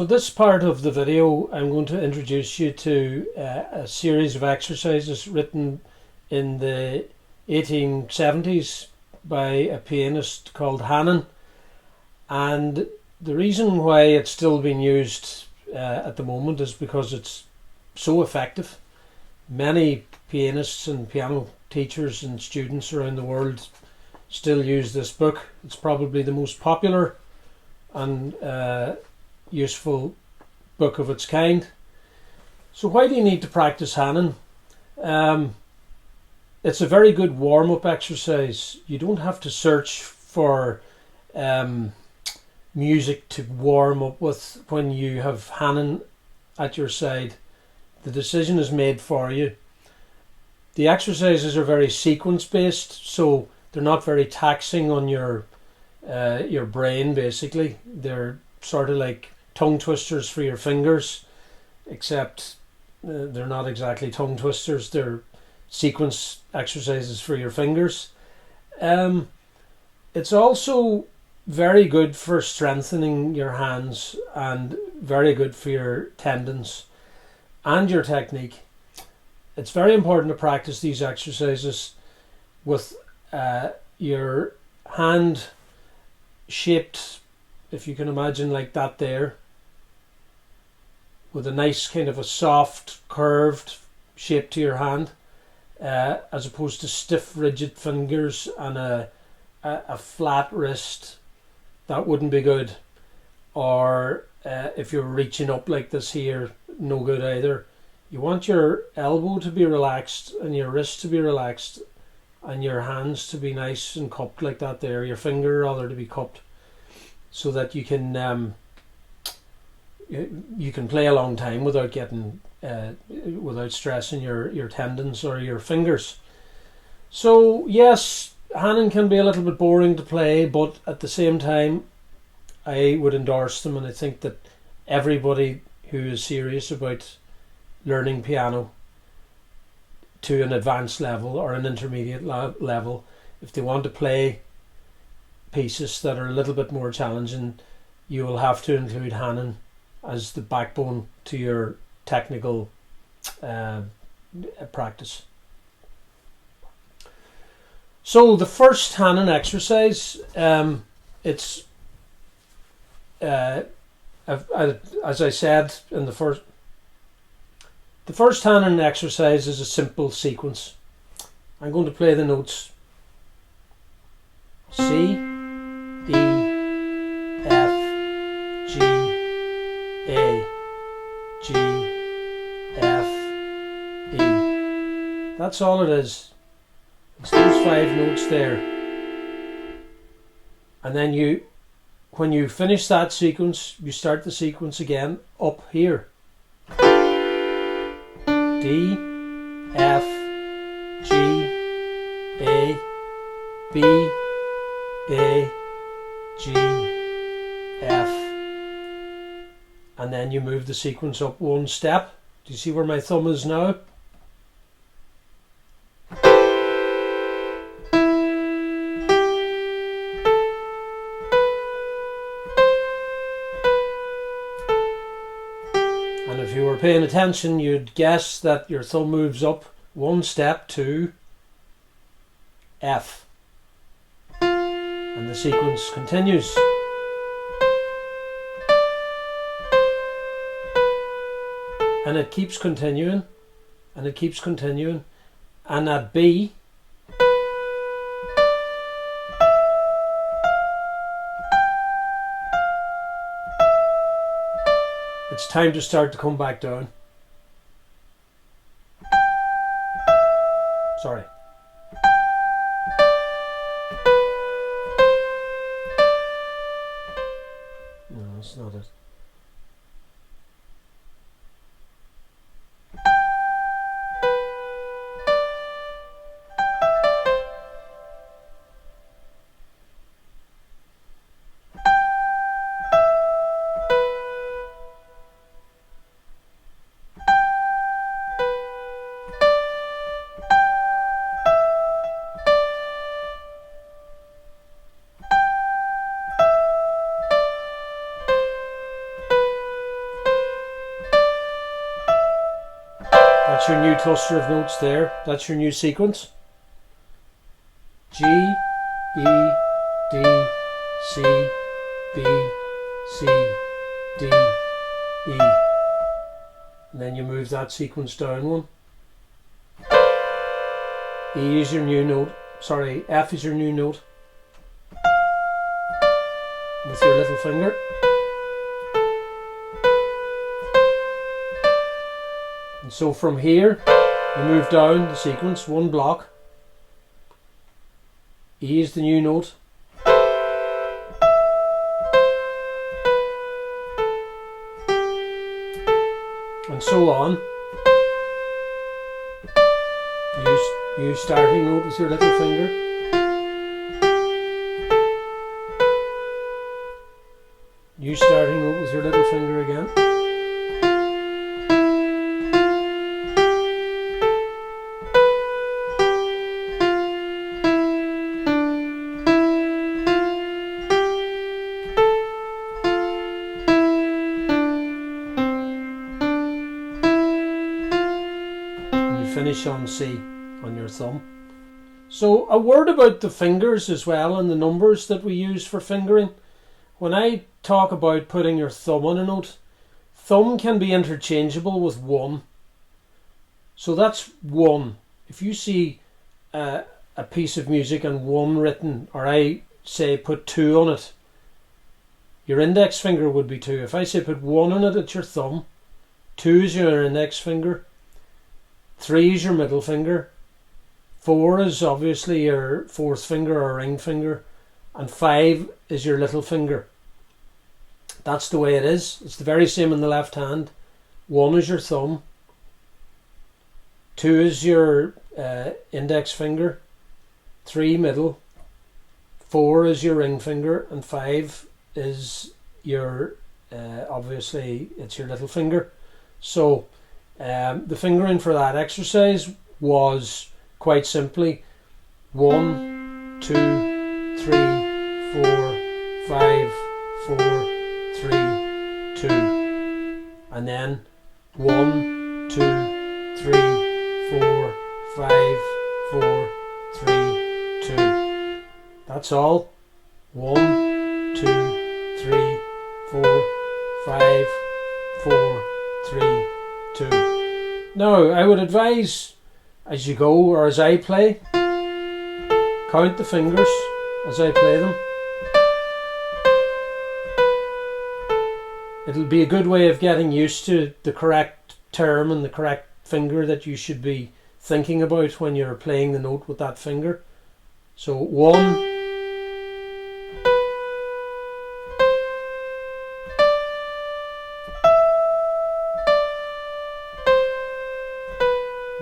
So this part of the video, I'm going to introduce you to a series of exercises written in the 1870s by a pianist called Hanon, and the reason why it's still being used at the moment is because it's so effective. Many pianists and piano teachers and students around the world still use this book. It's probably the most popular and useful book of its kind. So why do you need to practice Hanon? It's a very good warm-up exercise. You don't have to search for music to warm up with when you have Hanon at your side. The decision is made for you. The exercises are very sequence based, so they're not very taxing on your brain. Basically, they're sort of like tongue twisters for your fingers, except they're not exactly tongue twisters. They're sequence exercises for your fingers. It's also very good for strengthening your hands and very good for your tendons and your technique. It's very important to practice these exercises with your hand shaped, if you can imagine, like that there, with a nice kind of a soft curved shape to your hand, as opposed to stiff rigid fingers and a flat wrist. That wouldn't be good. Or if you're reaching up like this here, no good either. You want your elbow to be relaxed and your wrist to be relaxed and your hands to be nice and cupped like that there, your finger rather to be cupped, so that you can play a long time without getting without stressing your tendons or your fingers. So yes, Hanon can be a little bit boring to play, but at the same time I would endorse them, and I think that everybody who is serious about learning piano to an advanced level or an intermediate level, if they want to play pieces that are a little bit more challenging, you will have to include Hanon as the backbone to your technical practice. So the first Hanon exercise, it's as I said in the first Hanon exercise is a simple sequence. I'm going to play the notes C, E, F, G, A, G, F, E. That's all it is. It's those 5 notes there. And then when you finish that sequence, you start the sequence again up here. D, F, G, A, B, A, G, F. And then you move the sequence up 1 step. Do you see where my thumb is now? And if you were paying attention, you'd guess that your thumb moves up 1 step to F. And the sequence continues. And it keeps continuing, and it keeps continuing. And at B, it's time to start to come back down. Sorry. No, that's not it. That's your new cluster of notes there. That's your new sequence. G, E, D, C, B, C, D, E. And then you move that sequence down one. E is your new note. Sorry, F is your new note. With your little finger. And so from here, you move down the sequence, one block. E is the new note. And so on. New starting note with your little finger. New starting note with your little finger again. Finish on C on your thumb. So a word about the fingers as well and the numbers that we use for fingering. When I talk about putting your thumb on a note, thumb can be interchangeable with 1. So that's 1. If you see a piece of music and 1 written, or I say put 2 on it, your index finger would be 2. If I say put 1 on it, it's your thumb. 2 is your index finger. 3 is your middle finger, 4 is obviously your fourth finger or ring finger, and 5 is your little finger. That's the way it is. It's the very same in the left hand. 1 is your thumb, 2 is your index finger, 3 middle, 4 is your ring finger, and 5 is your, obviously it's your little finger. So the fingering for that exercise was quite simply 1, 2, 3, 4, 5, 4, 3, 2, and then 1, 2, 3, 4, 5, 4, 3, 2. That's all. 1, 2, 3, 4, 5, 4, 3, 2. Now, I would advise as you go, or as I play, count the fingers as I play them. It'll be a good way of getting used to the correct term and the correct finger that you should be thinking about when you're playing the note with that finger. So 1,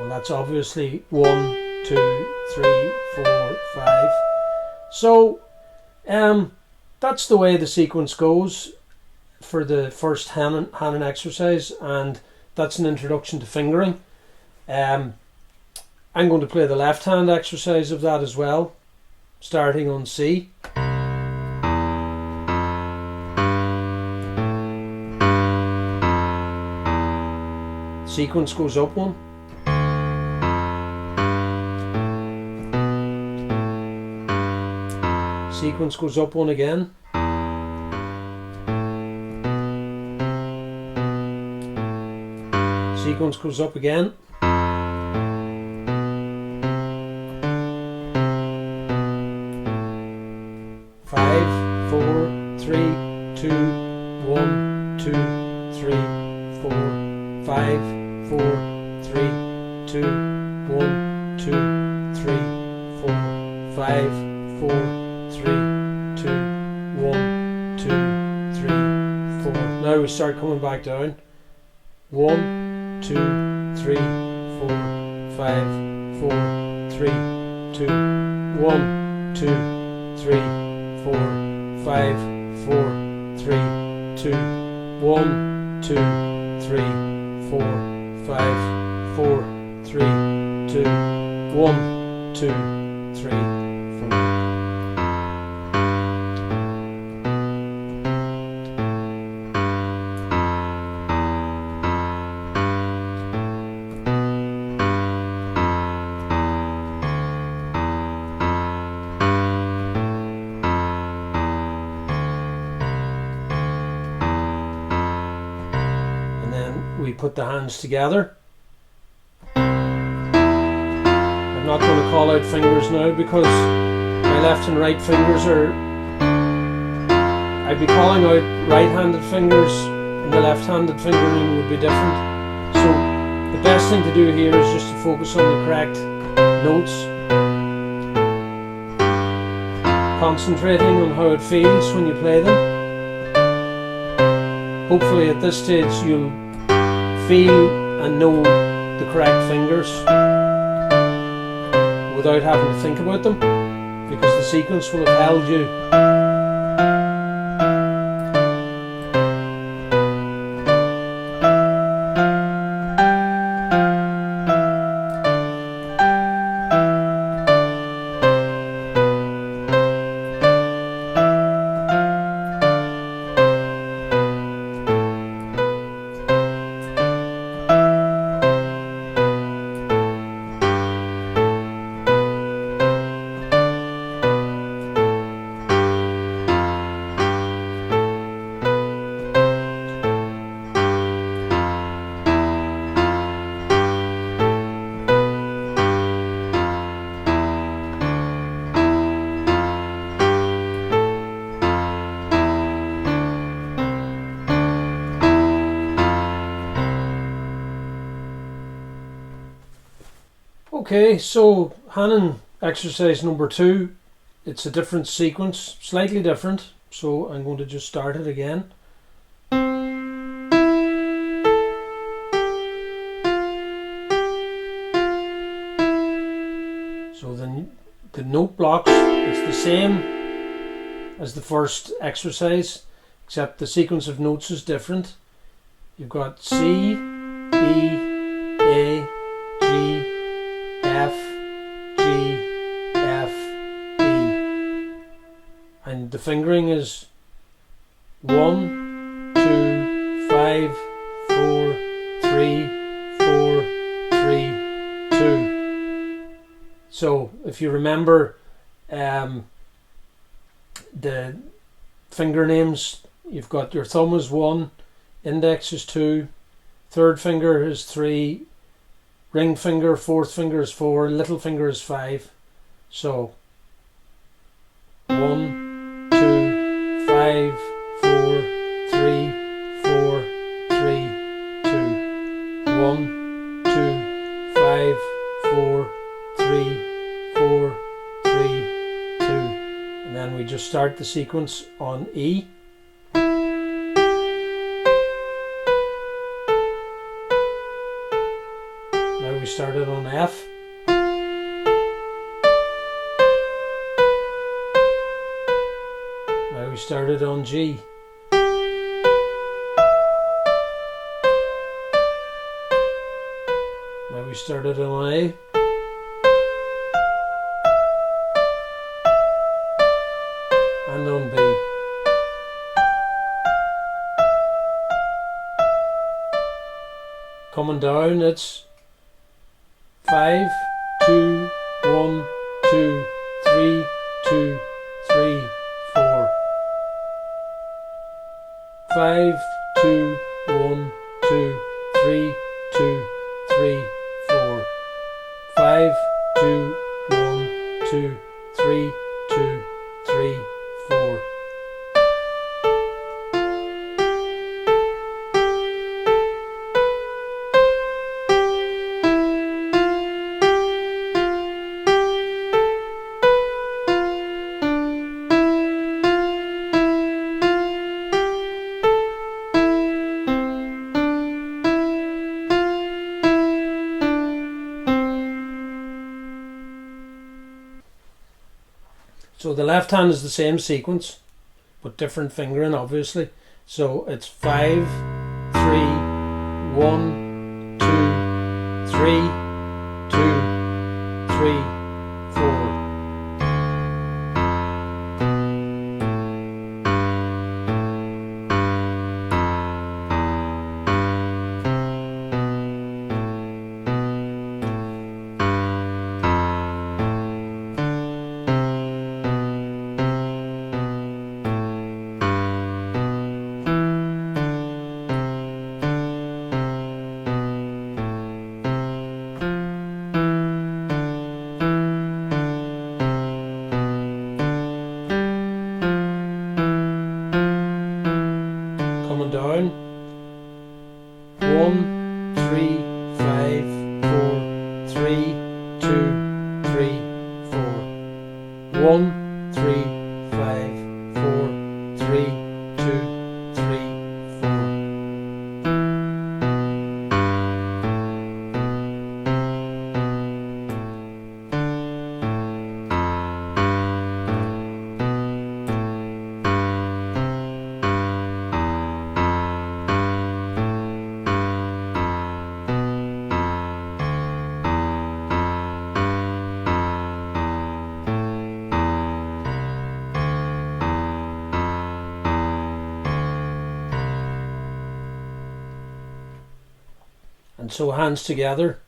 that's obviously 1, 2, 3, 4, 5. So that's the way the sequence goes for the first Hanon exercise, and that's an introduction to fingering. I'm going to play the left hand exercise of that as well, starting on C. Sequence goes up 1. Sequence goes up 1 again. Sequence goes up again. Five, 4, 3, 2, 1, 2, 3, 4, 5, 4, 3, 2, 1, 2, 3, 4, 5, 4, 3, 2, 1, 2, 3, 4. Now we start coming back down. 1, 2, 3, 4, 5, 4, 3, 2, 1, 2, 3, 4, 5, 4, 3, 2, 1, 2, 3, 4, 5, 4, 3, 2, 1, 2, 3, 4. then we put the hands together. I'm not going to call out fingers now because my left and right fingers are, I'd be calling out right-handed fingers and the left-handed fingering would be different. So the best thing to do here is just to focus on the correct notes, concentrating on how it feels when you play them. Hopefully at this stage you'll feel and know the correct fingers without having to think about them, because the sequence will have held you. Okay, so Hanon exercise number 2, it's a different sequence, slightly different, so I'm going to just start it again. So the note blocks, it's the same as the first exercise, except the sequence of notes is different. You've got C, E, A, G, F, G, F, E, and the fingering is 1, 2, 5, 4, 3, 4, 3, 2. So if you remember the finger names, you've got your thumb is 1, index is 2, third finger is 3, ring finger, fourth finger is 4, little finger is 5. So 1, 2, 5, 4, 3, 4, 3, 2. 1, 2, 5, 4, 3, 4, 3, 2. And then we just start the sequence on E. Now we started on F. Now we started on G. Now we started on A. And on B. Coming down, it's 5, 2, 1, 2, 3, 2, 3, 4. 5, 2, 1, 2, 3, 2, 3, 4. 5, 2, 1, 2, 3, 2, 3, 4. So the left hand is the same sequence, but different fingering obviously. So it's 5, 3, 1, 2, 3, 2, 3, 4. 3, 5, 4, 3, 2, 3, 4. 1, 3, 5, 4, 3, 2, 3, 4. And so hands together.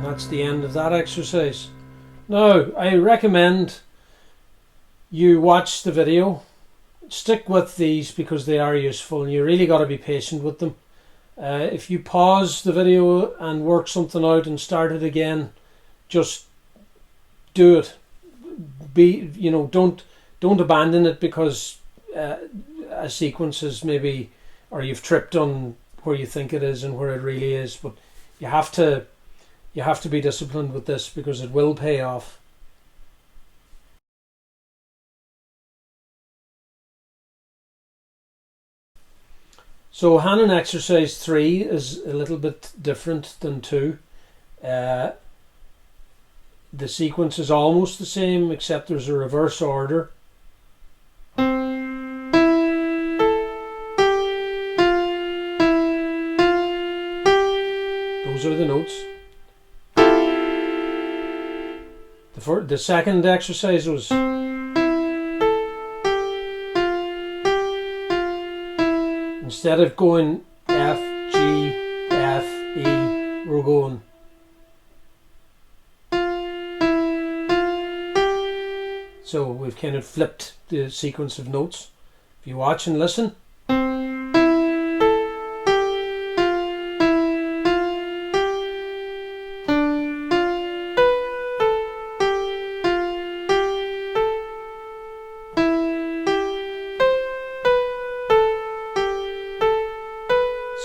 That's the end of that exercise. Now, I recommend you watch the video. Stick with these because they are useful and you really got to be patient with them. If you pause the video and work something out and start it again, just do it. Don't abandon it because a sequence is maybe, or you've tripped on where you think it is and where it really is. But you have to be disciplined with this because it will pay off. So Hanon exercise 3 is a little bit different than 2. The sequence is almost the same except there's a reverse order. Those are the notes. The second exercise was instead of going F, G, F, E, we're going so we've kind of flipped the sequence of notes. If you watch and listen.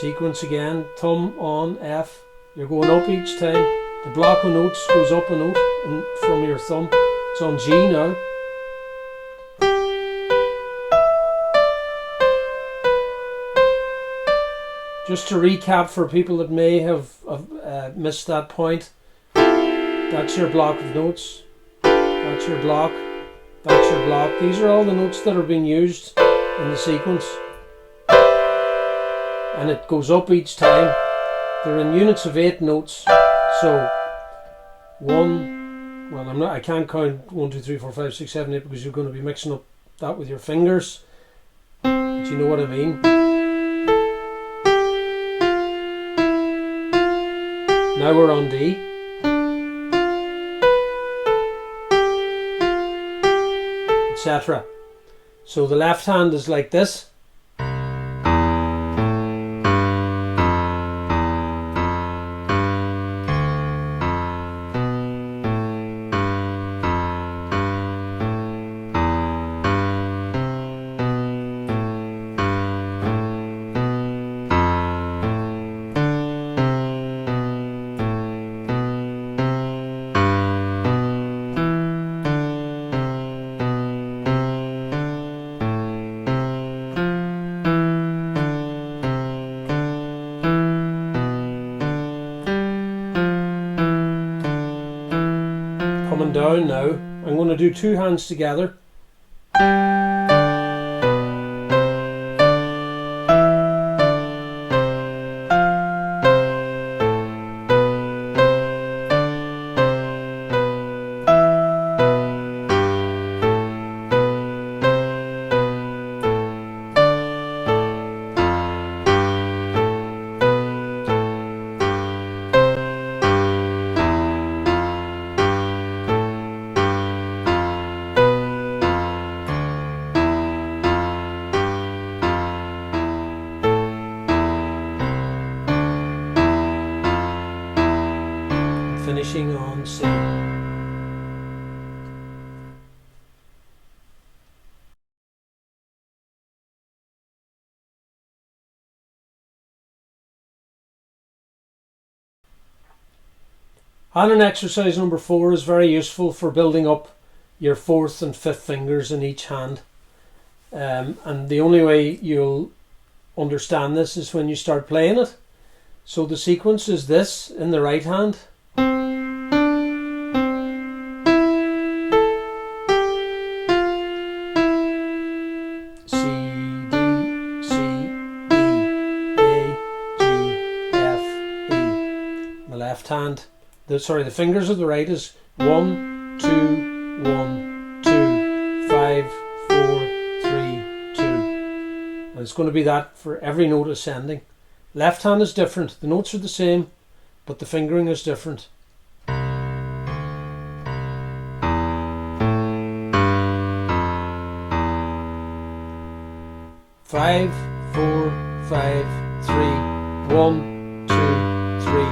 Sequence again, thumb on F, you're going up each time. The block of notes goes up a note and from your thumb. It's on G now. Just to recap for people that may have missed that point, that's your block of notes, that's your block, that's your block. These are all the notes that are being used in the sequence. And it goes up each time. They're in units of 8 notes. So I can't count 1, 2, 3, 4, 5, 6, 7, 8 because you're going to be mixing up that with your fingers. But you know what I mean. Now we're on D. Etc. So the left hand is like this. down now. I'm going to do two hands together. Finishing on C. Hanon exercise number 4 is very useful for building up your 4th and 5th fingers in each hand. And the only way you'll understand this is when you start playing it. So the sequence is this in the right hand. Hand, the fingers of the right is 1, 2, 1, 2, 5, 4, 3, 2, and it's going to be that for every note ascending. Left hand is different. The notes are the same, but the fingering is different. 5, 4, 5, 3, 1, 2, 3.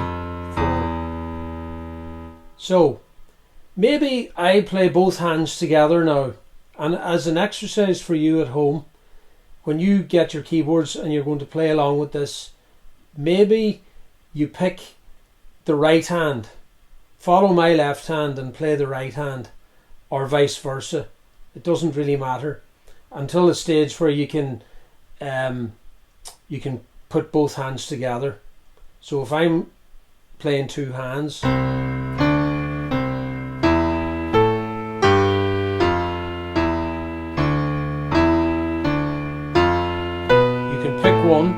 So maybe I play both hands together now, and as an exercise for you at home, when you get your keyboards and you're going to play along with this, maybe you pick the right hand, follow my left hand and play the right hand, or vice versa. It doesn't really matter until a stage where you can put both hands together. So if I'm playing two hands, one,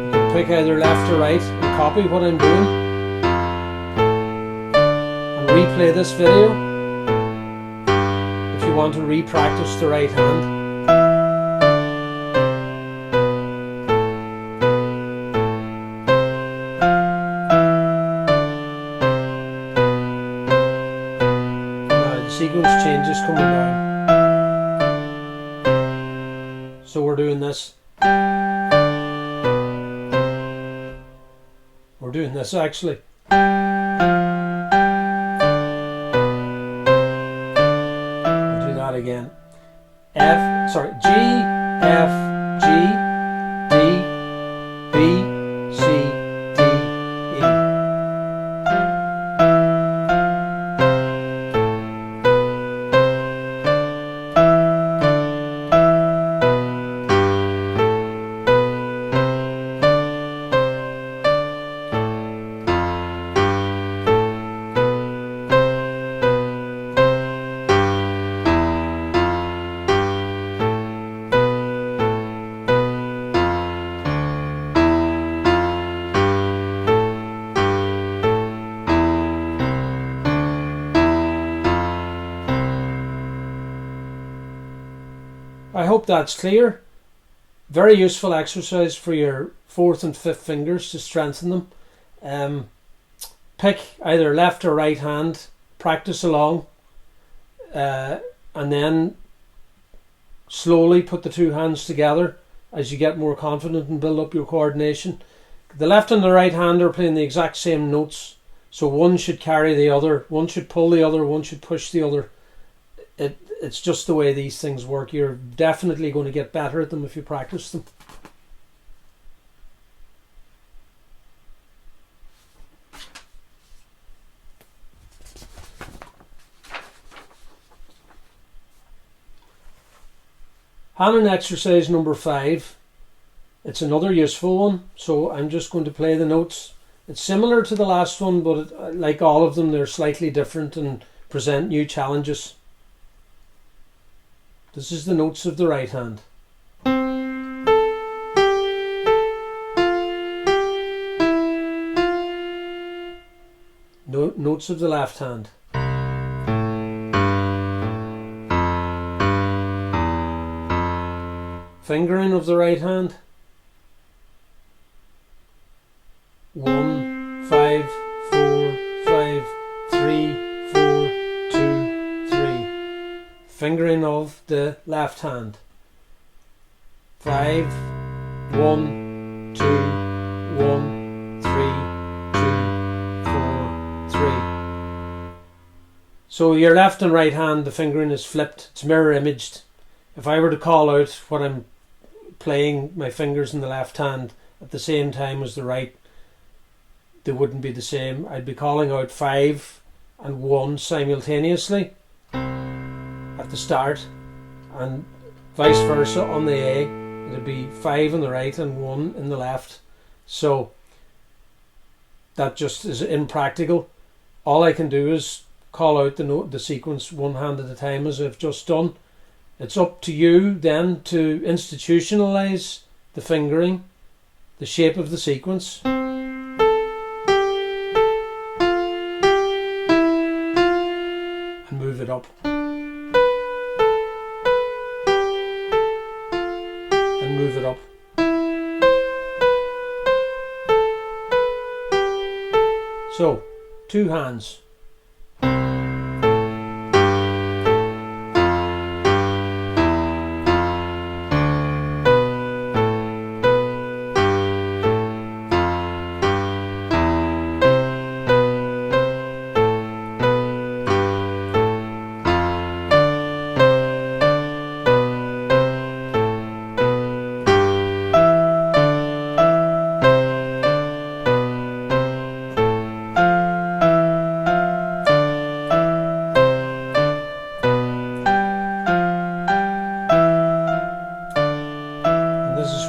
you can pick either left or right and copy what I'm doing and replay this video if you want to re-practice the right hand. Sequence changes coming down. So we're doing this. We're doing this actually. We'll do that again. G, F, G, D, B, C, D, E. I hope that's clear. Very useful exercise for your 4th and 5th fingers to strengthen them. Pick either left or right hand, practice along, and then slowly put the two hands together as you get more confident and build up your coordination. The left and the right hand are playing the exact same notes, so one should carry the other, one should pull the other, one should push the other. It's just the way these things work. You're definitely going to get better at them if you practice them. Hanon exercise number 5. it's another useful one, so I'm just going to play the notes. It's similar to the last one, but like all of them, they're slightly different and present new challenges. This is the notes of the right hand. Notes of the left hand. Fingering of the right hand. 1, 5, 4, 5, 3, 4, 2, 3. Fingering of the left hand. 5, 1, 2, 1, 3, 2, 4, 3. So your left and right hand, the fingering is flipped. It's mirror imaged. If I were to call out what I'm playing, my fingers in the left hand at the same time as the right, they wouldn't be the same. I'd be calling out 5 and 1 simultaneously at the start, and vice versa on the A. It'd be 5 in the right and 1 in the left. So that just is impractical. All I can do is call out the sequence one hand at a time, as I've just done. It's up to you then to institutionalize the fingering, the shape of the sequence. And move it up. And move it up. So, 2 hands.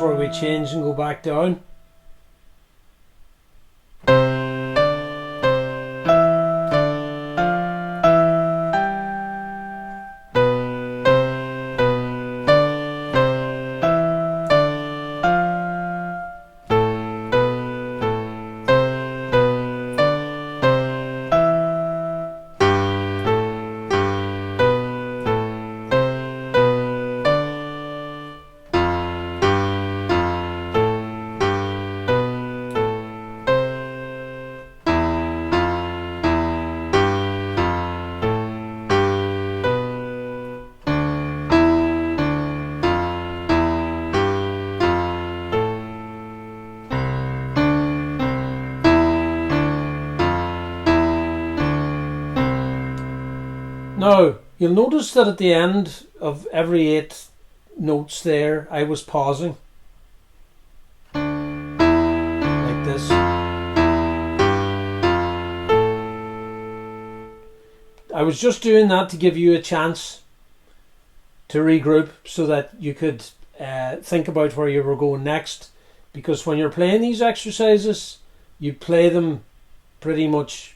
Where we change and go back down. Now, you'll notice that at the end of every 8 notes there, I was pausing. Like this. I was just doing that to give you a chance to regroup so that you could think about where you were going next. Because when you're playing these exercises, you play them pretty much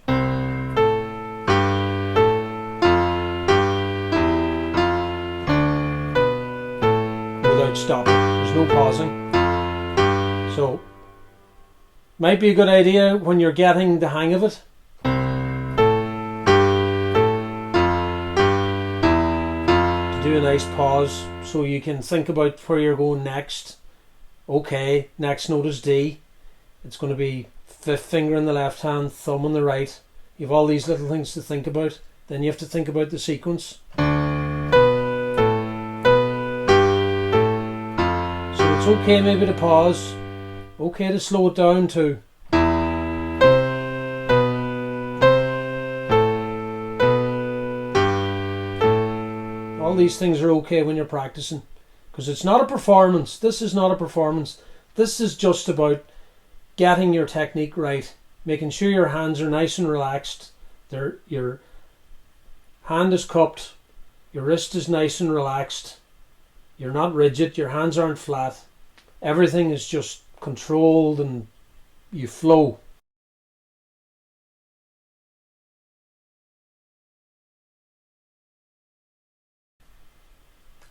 stopping. There's no pausing. So might be a good idea when you're getting the hang of it to do a nice pause so you can think about where you're going next. Okay, next note is D. It's going to be 5th finger in the left hand, thumb on the right. You have all these little things to think about. Then you have to think about the sequence. It's okay maybe to pause, okay to slow it down too. All these things are okay when you're practicing, because it's not a performance. This is not a performance. This is just about getting your technique right, making sure your hands are nice and relaxed. Your hand is cupped, your wrist is nice and relaxed, you're not rigid, your hands aren't flat. Everything is just controlled and you flow.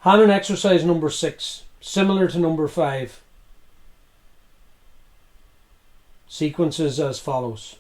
Hanon exercise number 6, similar to number 5. Sequences as follows.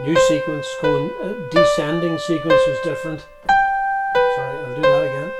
New sequence going, descending sequence was different. Sorry, I'll do that again.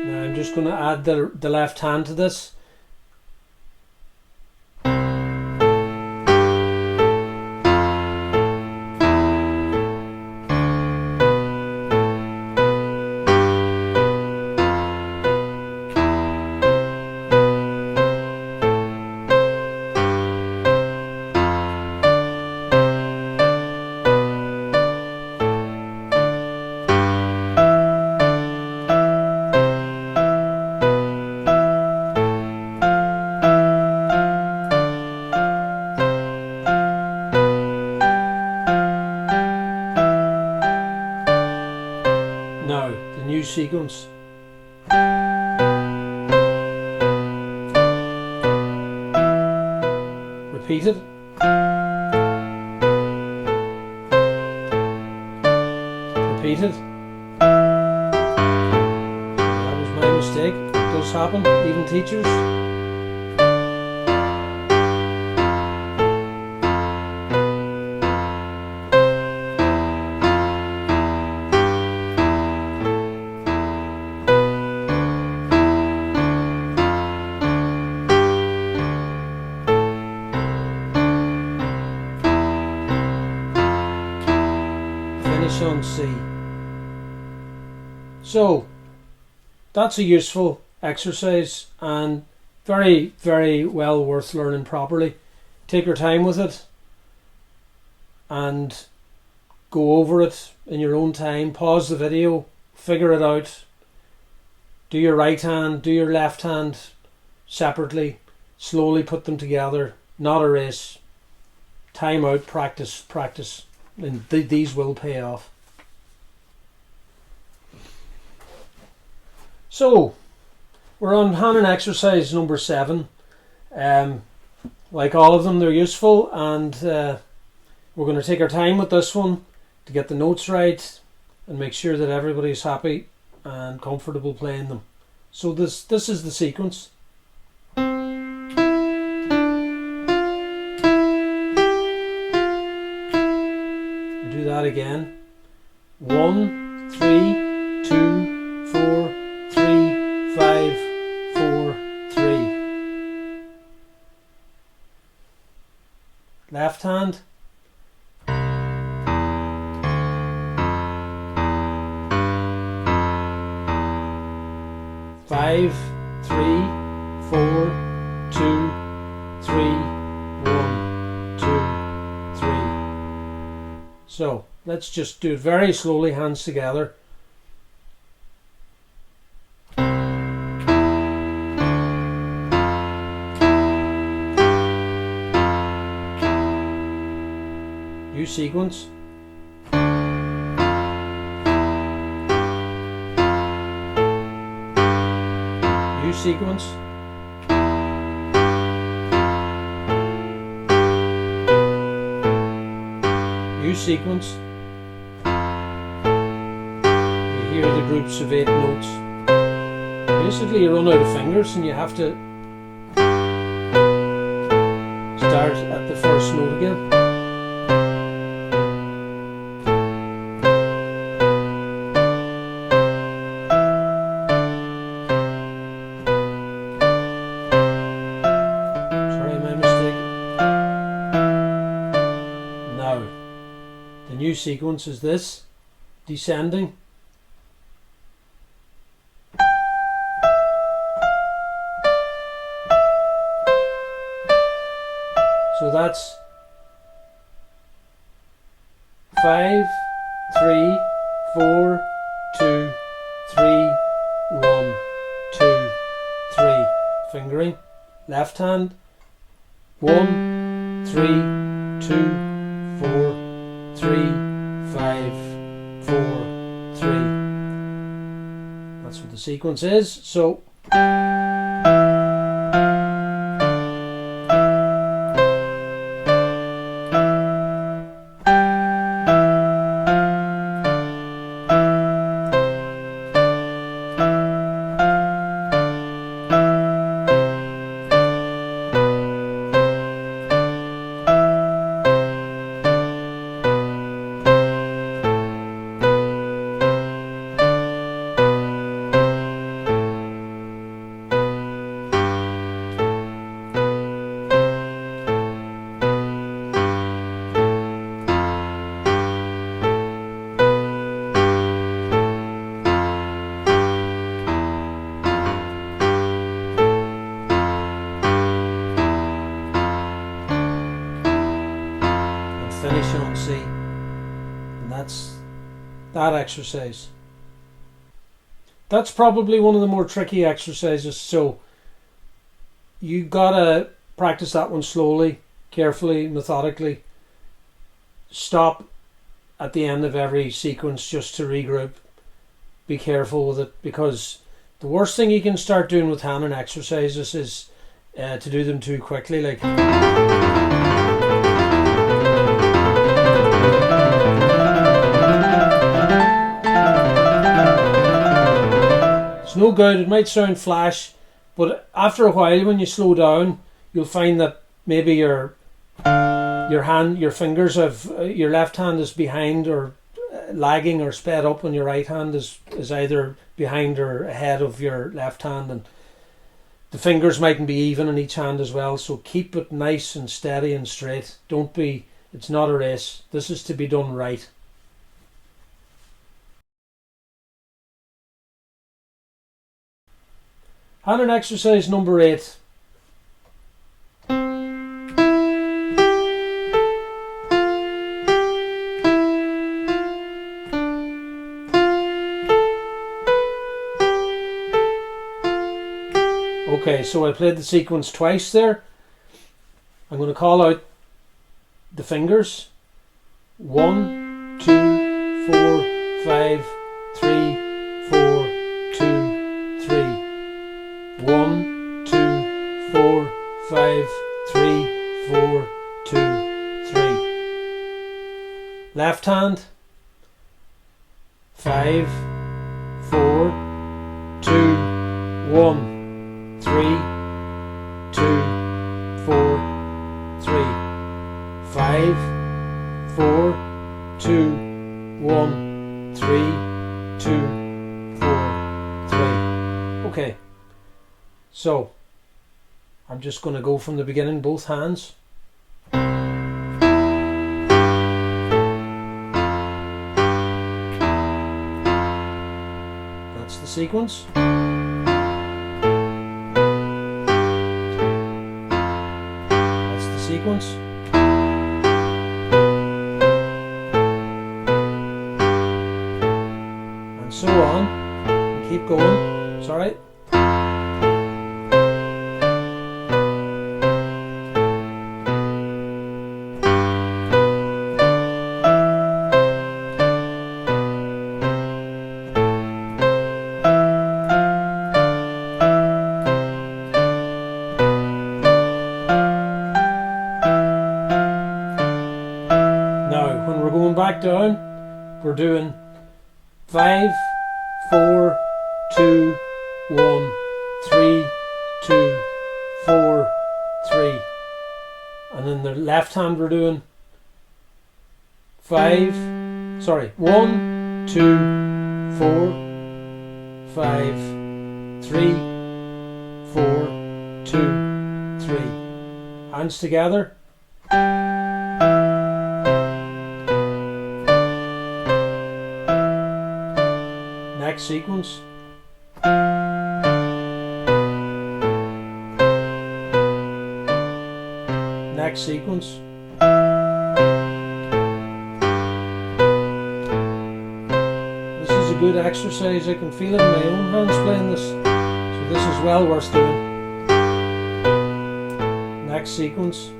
I'm just going to add the left hand to this. Now, the new sequence. Repeat it. Repeat it. That was my mistake. It does happen, even teachers. On C. So that's a useful exercise and very, very well worth learning properly. Take your time with it and go over it in your own time. Pause the video, figure it out. Do your right hand, do your left hand separately. Slowly put them together. Not a race. Time out, practice, practice. And these will pay off. So we're on Hanon exercise number 7. Like all of them, they're useful, and we're going to take our time with this one to get the notes right and make sure that everybody's happy and comfortable playing them. So this is the sequence. Do that again. 1, 3, 2, 4, 3, 5, 4, 3. Left hand. Five, 3, 4, 2, 3, 1, 2, 3. So let's just do it very slowly, hands together. Use sequence. Use sequence. Use sequence. You hear the groups of 8 notes. Basically you run out of fingers and you have to start at the first note again. Sorry, my mistake. Now, the new sequence is this, descending. So that's 5, 3, 4, 2, 3, 1, 2, 3. Fingering. Left hand. 1, 3, 2, 4, 3, 5, 4, 3. That's what the sequence is. So finish on C, and that's that exercise. That's probably one of the more tricky exercises, so you gotta practice that one slowly, carefully, methodically. Stop at the end of every sequence just to regroup. Be careful with it, because the worst thing you can start doing with Hanon exercises is to do them too quickly, like. No good. It might sound flash, but after a while, when you slow down, you'll find that maybe your fingers have your left hand is behind or lagging or sped up, and your right hand is either behind or ahead of your left hand, and the fingers mightn't be even in each hand as well. So keep it nice and steady and straight. Don't be. It's not a race. This is to be done right. Hanon exercise number 8. Okay, so I played the sequence twice there. I'm going to call out the fingers. 1, 2, 4, 5, 3, 4, 2, 3. 1, 2, 4, 5, 3, 4, 2, 3. Left hand. 5, 4, 2, 1, 3, 2, 4, 3. 5, 4, 2, 1, 3, 2, 4, 3. Okay. So, I'm just going to go from the beginning, both hands. That's the sequence. That's the sequence. And so on. And keep going. It's alright. Now, when we're going back down, we're doing 5, 4, 2, 1, 3, 2, 4, 3. And in the left hand we're doing 1, 2, 4, 5, 3, 4, 2, 3. Hands together. Next sequence. Next sequence. This is a good exercise. I can feel it in my own hands playing this. So this is well worth doing. Next sequence.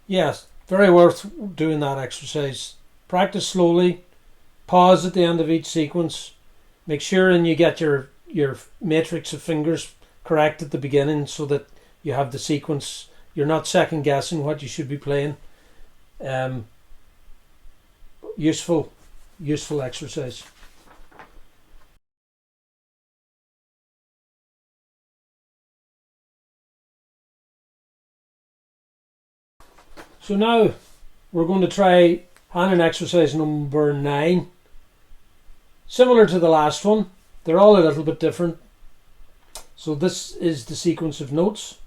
Yes, very worth doing that exercise. Practice slowly, pause at the end of each sequence, make sure and you get your matrix of fingers correct at the beginning so that you have the sequence. You're not second guessing what you should be playing. Useful exercise. So now we're going to try Hanon exercise number 9. Similar to the last one, they're all a little bit different. So this is the sequence of notes.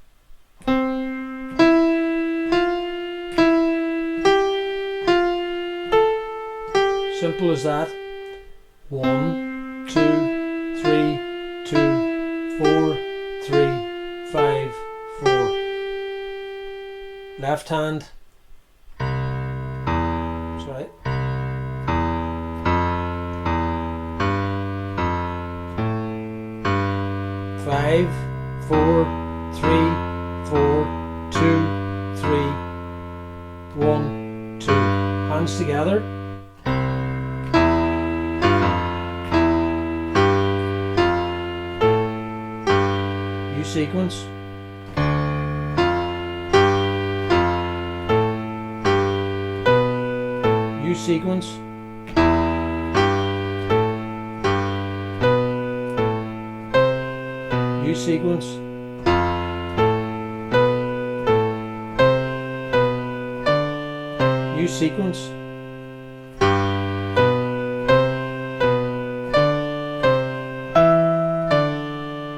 Simple as that. 1, 2, 3, 2, 4, 3, 5, 4. Left hand. Sorry. 5, 4, 3, 4, 2, 3, 1, 2. Hands together. U sequence. U sequence. U sequence. U sequence.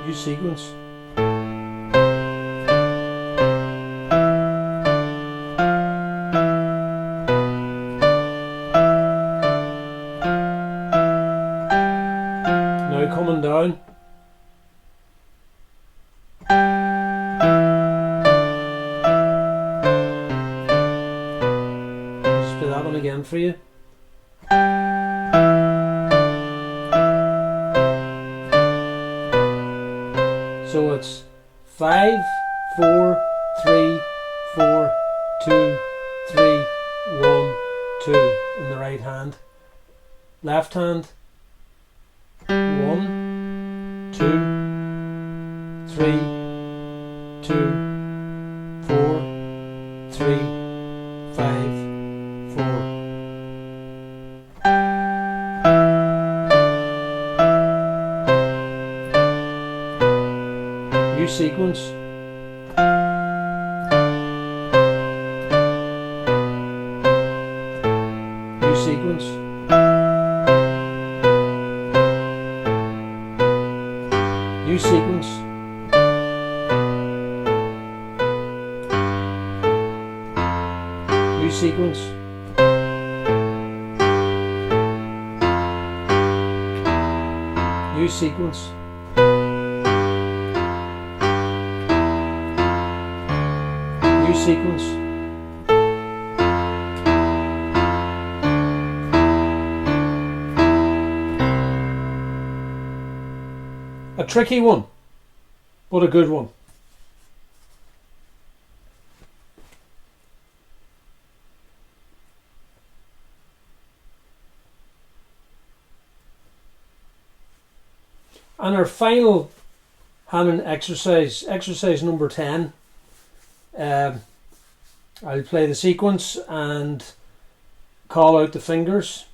U sequence. Now coming down. Just play that one again for you. So it's 5, 4, 3, 4, 2, 3, 1, 2 in the right hand. Left hand. 1, 2, 3, 2, 4, 3, 5, 4. U sequence. U sequence. U sequence. U sequence. U sequence. U sequence. A tricky one. but a good one. And our final Hanon exercise, exercise number 10. I'll play the sequence and call out the fingers.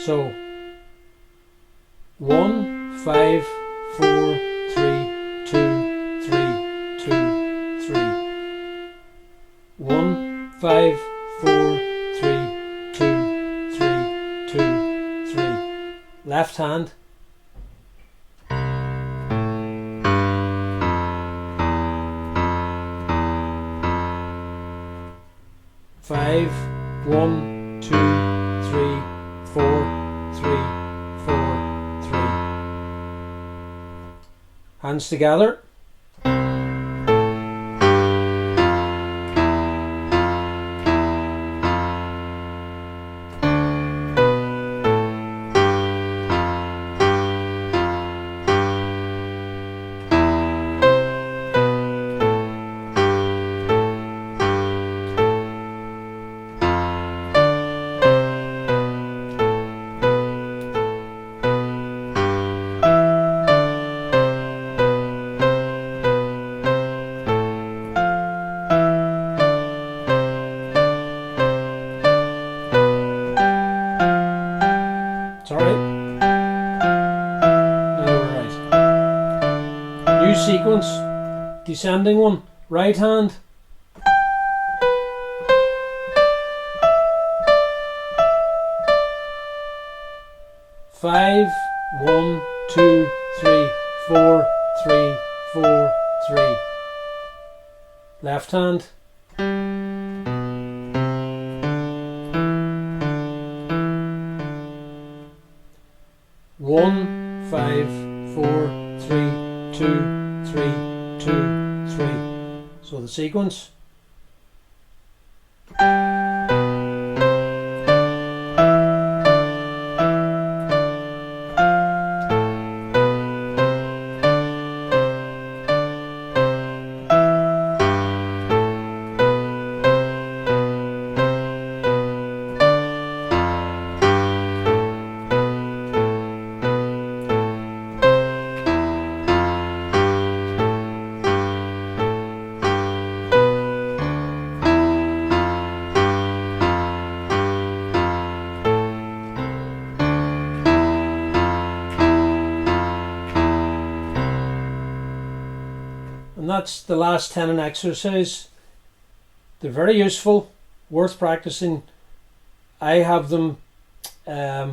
So 1, 5, 4, 3, 2, 3, 2, 3. 1, 5, 4, 3, 2, 3, 2, 3. Left hand. 5, 1, 2, 3, 4, 3, 4, 3. Hands together. It's alright. Now we're right. New sequence. Descending one. Right hand. Five, 1, 2, 3, 4, 3, 4, 3. Left hand. 1, 5, 4, 3, 2, 3, 2, 3. So the sequence. And that's the last Hanon exercise. They're very useful, worth practicing. I have them. I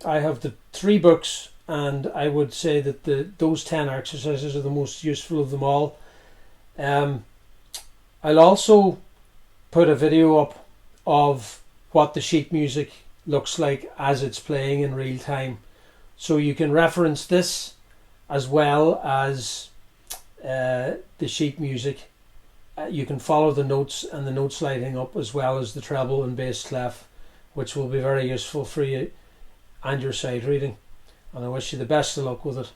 have the 3 books, and I would say that those 10 exercises are the most useful of them all. I'll also put a video up of what the sheet music looks like as it's playing in real time, so you can reference this as well as the sheet music. You can follow the notes and the notes lighting up, as well as the treble and bass clef, which will be very useful for you and your sight reading. And I wish you the best of luck with it.